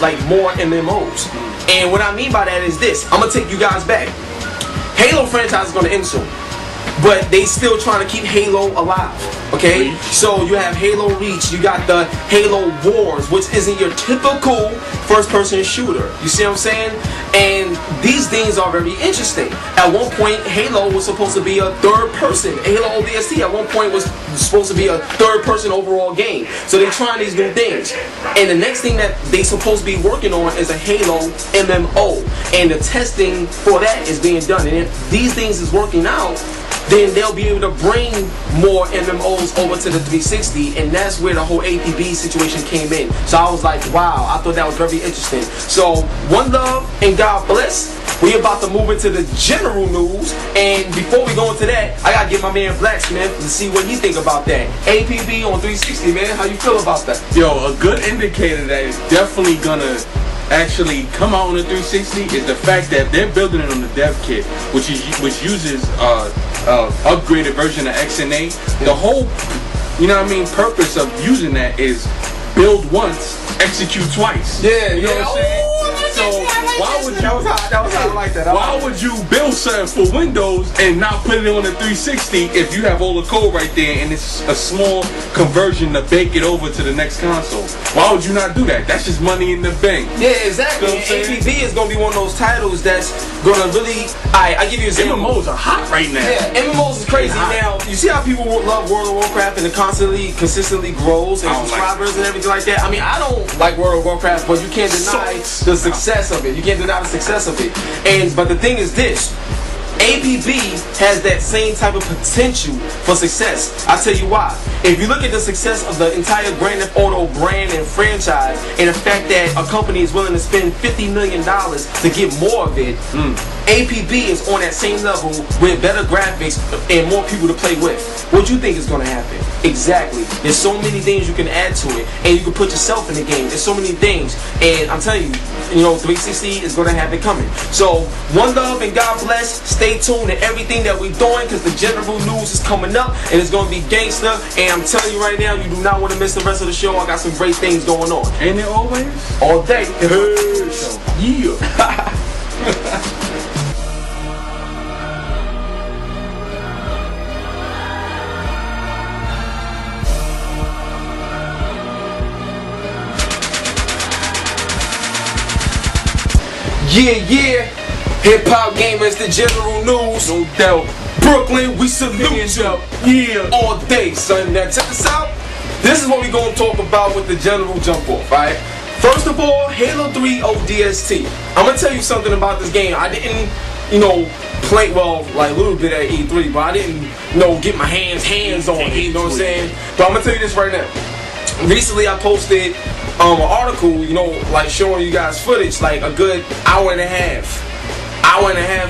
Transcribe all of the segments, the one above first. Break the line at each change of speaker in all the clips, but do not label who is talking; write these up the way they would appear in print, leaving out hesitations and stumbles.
like more MMOs. And what I mean by that is this. I'm gonna take you guys back. Halo franchise is gonna end soon, but they still trying to keep Halo alive. Okay, so you have Halo Reach, you got the Halo Wars, which isn't your typical first-person shooter. You see what I'm saying? And these things are very interesting. At one point, Halo was supposed to be a third-person. Halo ODST at one point was supposed to be a third-person overall game. So they're trying these new things. And the next thing that they supposed to be working on is a Halo MMO. And the testing for that is being done. And if these things is working out, then they'll be able to bring more MMOs over to the 360, and that's where the whole APB situation came in. So I was like, wow, I thought that was very interesting. So, one love and God bless. We about to move into the general news, and before we go into that, I gotta get my man Blacksmith to see what he think about that. APB on 360, man, how you feel about that?
Yo, a good indicator that is definitely gonna actually come out on the 360 is the fact that they're building it on the dev kit, which uses upgraded version of XNA. The whole, you know what I mean, purpose of using that is build once, execute twice.
Yeah,
you know what I'm saying? So why would you?
That was how I like that.
Why would you build something for Windows and not put it on the 360 if you have all the code right there and it's a small conversion to bake it over to the next console? Why would you not do that? That's just money in the bank.
Yeah, exactly.
You know what I'm saying?
APB is gonna be one of those titles that's gonna really. I give you an example.
MMOs are hot right now.
Yeah, MMOs is crazy. Now, you see how people love World of Warcraft and it consistently grows and subscribers and everything like that? I mean, I don't like World of Warcraft, but you can't deny the success of it. You can't deny the success of it. But the thing is this. APB has that same type of potential for success. I'll tell you why. If you look at the success of the entire Grand Theft Auto brand and franchise, and the fact that a company is willing to spend $50 million to get more of it, APB is on that same level with better graphics and more people to play with. What do you think is going to happen? Exactly. There's so many things you can add to it, and you can put yourself in the game. There's so many things, and I'm telling you, 360 is going to have it coming. So, one love and God bless. Stay tuned to everything that we're doing, because the general news is coming up, and it's going to be gangster. And I'm telling you right now, you do not want to miss the rest of the show. I got some great things going on.
Ain't it always?
All day.
Yeah.
Yeah, hip-hop gamers, the general news.
No doubt.
Brooklyn, we salute you.
Yeah.
All day, son. Now check this out. This is what we're going to talk about with the general jump off, right? First of all, Halo 3 ODST. I'm going to tell you something about this game. I didn't, play, like a little bit at E3, but I didn't, get my hands on it, you know what I'm saying? But I'm going to tell you this right now. Recently, I posted an article, like showing you guys footage, like a good hour and a half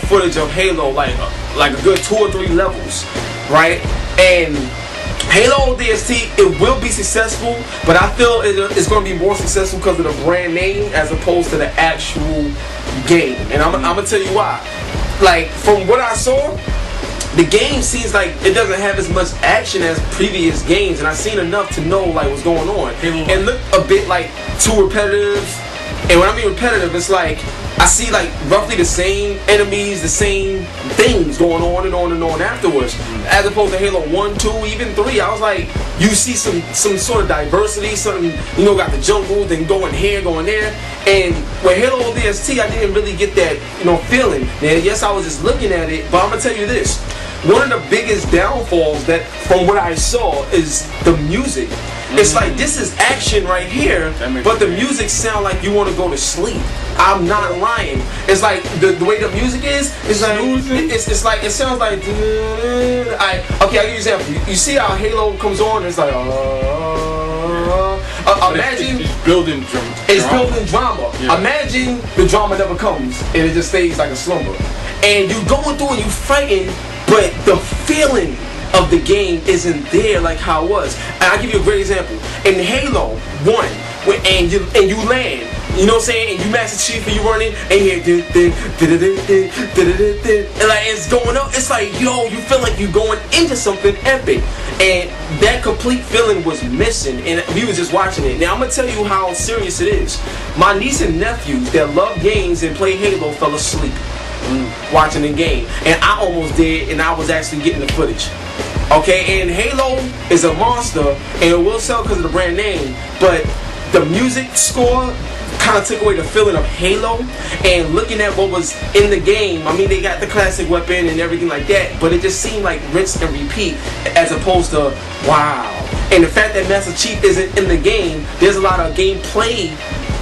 footage of Halo, like a good 2 or 3 levels, right? And Halo ODST, it will be successful, but I feel it's going to be more successful because of the brand name as opposed to the actual game. And I'm going to tell you why. Like, from what I saw, the game seems like it doesn't have as much action as previous games, and I've seen enough to know like what's going on. It looked a bit like too repetitive, and when I mean repetitive, it's like I see like roughly the same enemies, the same things going on and on and on afterwards, as opposed to Halo 1, 2, even 3. I was like, you see some sort of diversity, something, got the jungle, then going here, going there. And with Halo ODST, I didn't really get that, feeling. Now, yes, I was just looking at it, but I'm gonna tell you this. One of the biggest downfalls that, from what I saw, is the music. It's like, this is action right here, but the music sound like you want to go to sleep. I'm not lying. It's like, the way the music is, it's like, it's like, it sounds like, okay, I'll give you an example. You see how Halo comes on, it's like, imagine
it's building drama.
It's building drama.
Yeah.
Imagine the drama never comes and it just stays like a slumber. And you going through and you fighting, but the feeling of the game isn't there like how it was. And I'll give you a great example. In Halo 1, and you land, You know what I'm saying? And you Master Chief and you running and you hear and like it's going up. It's like, yo, you feel like you're going into something epic. And that complete feeling was missing, and we was just watching it. Now I'm gonna tell you how serious it is. My niece and nephews that love games and play Halo fell asleep watching the game, and I almost did, and I was actually getting the footage. Okay, and Halo is a monster, and it will sell because of the brand name, but the music score kind of took away the feeling of Halo. And looking at what was in the game, I mean, they got the classic weapon and everything like that, but it just seemed like rinse and repeat as opposed to wow. And the fact that Master Chief isn't in the game, there's a lot of gameplay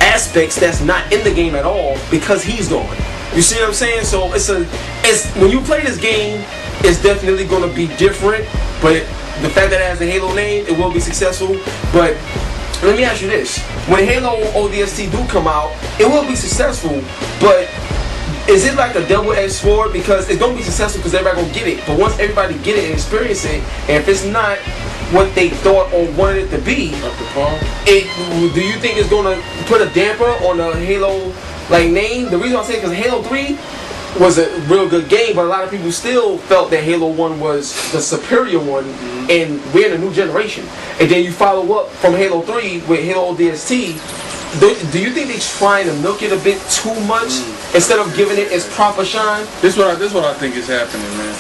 aspects that's not in the game at all because he's gone. You see what I'm saying? So it's when you play this game, it's definitely going to be different, but the fact that it has the Halo name, it will be successful. But let me ask you this. When Halo ODST do come out, it will be successful, but is it like a double-edged sword? Because it's going to be successful because everybody going to get it, but once everybody get it and experience it, and if it's not what they thought or wanted it to be, do you think it's going to put a damper on the Halo name? The reason I say because Halo 3 was a real good game, but a lot of people still felt that Halo 1 was the superior one, and we're in a new generation. And then you follow up from Halo 3 with Halo ODST. Do you think they're trying to milk it a bit too much instead of giving it its proper shine?
This what I think is happening, man.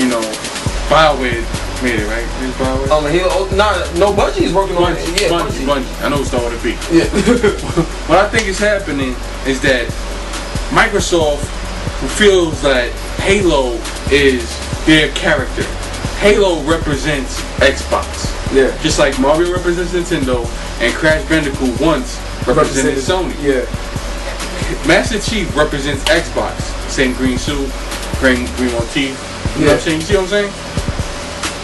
You know, BioWare made it, right?
Halo, no, Bungie is working on it. Yeah,
Bungie. I know it's starting to be.
Yeah.
What I think is happening is that Microsoft feels that Halo is their character. Halo represents Xbox.
Yeah.
Just like Mario represents Nintendo and Crash Bandicoot once represented Sony.
Yeah.
Master Chief represents Xbox. Same green suit, green motif. You know what I'm saying? You see what I'm saying?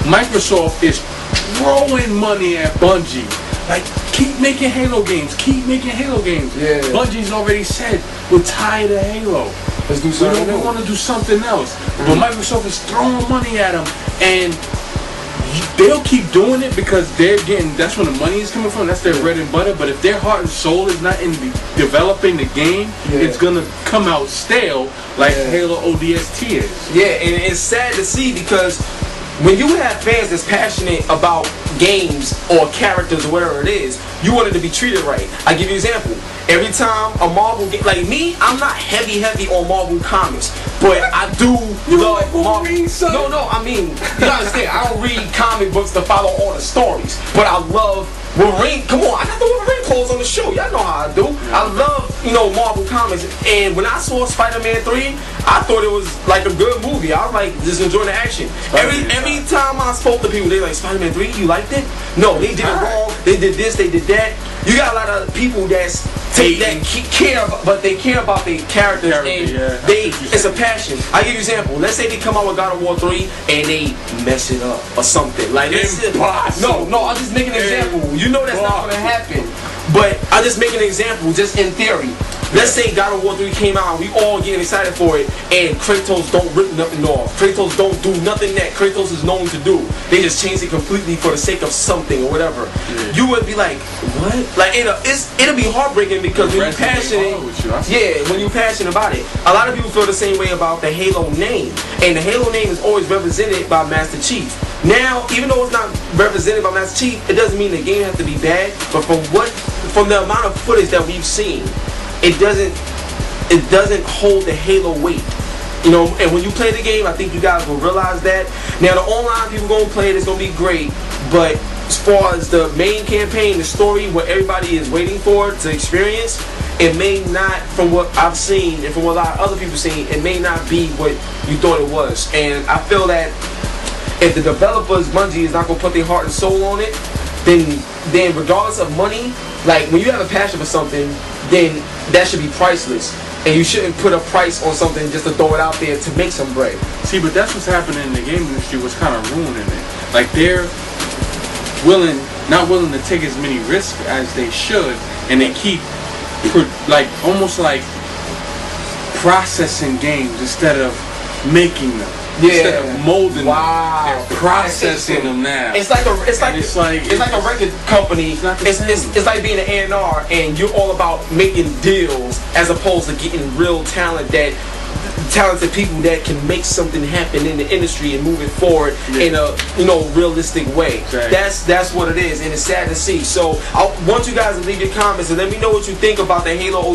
Microsoft is throwing money at Bungie. Like, keep making Halo games. Keep making Halo games.
Yeah.
Bungie's already said, we're tired of Halo.
Let's do something else.
We want to do something else. But Microsoft is throwing money at them, and they'll keep doing it because that's when the money is coming from. That's their bread and butter. But if their heart and soul is not in developing the game, it's going to come out stale like Halo ODST is.
Yeah, and it's sad to see because when you have fans that's passionate about games or characters or whatever it is, you want it to be treated right. I give you an example. Every time a Marvel game, like me, I'm not heavy on Marvel comics, but I do love Marvel. No, I mean, you understand, I don't read comic books to follow all the stories, but I love Wolverine. Come on, I got the Wolverine clothes on the show. Y'all know how I do. I love, Marvel comics. And when I saw Spider-Man 3, I thought it was like a good movie. I was like, just enjoying the action. Every time I spoke to people, they like, Spider-Man 3, you liked it? No, they did it wrong. They did this, they did that. You got a lot of people that care about their characters, and it's a passion. I give you an example. Let's say they come out with God of War 3 and they mess it up or something. Like no, I'm just making an example. You know that's not gonna happen. But I just make an example, just in theory. Let's say God of War 3 came out and we all getting excited for it, and Kratos don't rip nothing off. Kratos don't do nothing that Kratos is known to do. They just change it completely for the sake of something or whatever. Yeah. You would be like, what? Like it'll be heartbreaking because when you're passionate, when you're passionate about it. A lot of people feel the same way about the Halo name, and the Halo name is always represented by Master Chief. Now, even though it's not represented by Master Chief, it doesn't mean the game has to be bad. But from the amount of footage that we've seen, it doesn't hold the Halo weight. And when you play the game, I think you guys will realize that. Now, the online people gonna play it, it's gonna be great, but as far as the main campaign, the story, what everybody is waiting for to experience, it may not, from what I've seen and from what a lot of other people seen, it may not be what you thought it was. And I feel that if the developers, Bungie, is not gonna put their heart and soul on it, then regardless of money, like when you have a passion for something, then that should be priceless. And you shouldn't put a price on something just to throw it out there to make some bread.
See, but that's what's happening in the game industry, what's kind of ruining it. Like they're not willing to take as many risks as they should, and they keep almost like processing games instead of making them. Instead of molding
wow.
them, they're processing them now.
It's like a record company. It's like being an A&R, and you're all about making deals as opposed to getting real talented people that can make something happen in the industry and move it forward in a realistic way. Exactly. That's what it is, and it's sad to see. So I want you guys to leave your comments and let me know what you think about the Halo OD.